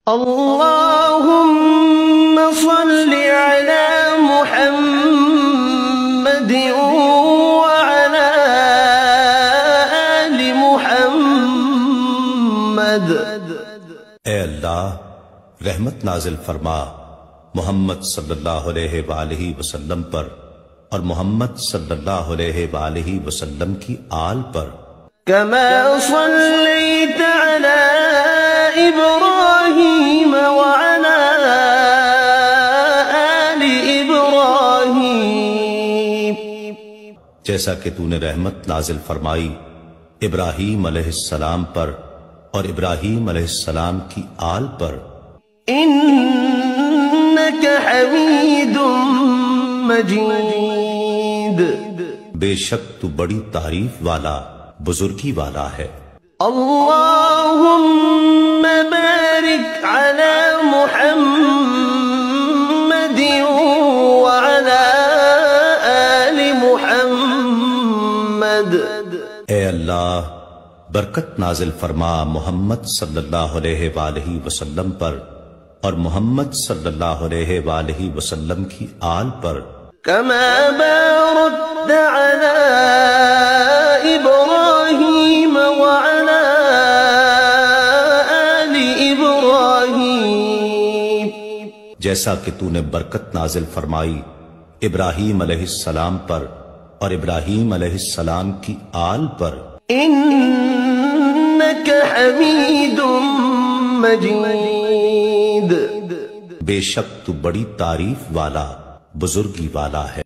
اللهم صل على محمد وعلى آل محمد۔ اے اللہ رحمت نازل فرما محمد صلی اللہ علیہ وآلہ وسلم پر اور محمد صلی اللہ علیہ وآلہ وسلم کی آل پر۔ كما صليت على إبراهيم وعلى آل إبراهيم، جیسا کہ تو نے رحمت نازل فرمائی ابراہیم علیہ السلام پر اور ابراہیم علیہ السلام کی آل پر۔ إنك حميد مجيد، بے شک تو بڑی تعریف والا بزرگی والا ہے۔ اللهم بارك على محمد وعلى آل محمد۔ اے اللہ برکت نازل فرما محمد صلی اللہ علیہ وآلہ وسلم پر اور محمد صلی اللہ علیہ وآلہ وسلم کی آل پر۔ كما باركت على إبراهيم وعلى آل إبراهيم، جیسا کہ تو نے برکت نازل فرمائی ابراہیم علیہ السلام پر اور ابراہیم علیہ السلام کی آل پر۔ إنك حميد مجيد، بے شک تو بڑی تعریف والا بزرگی والا ہے۔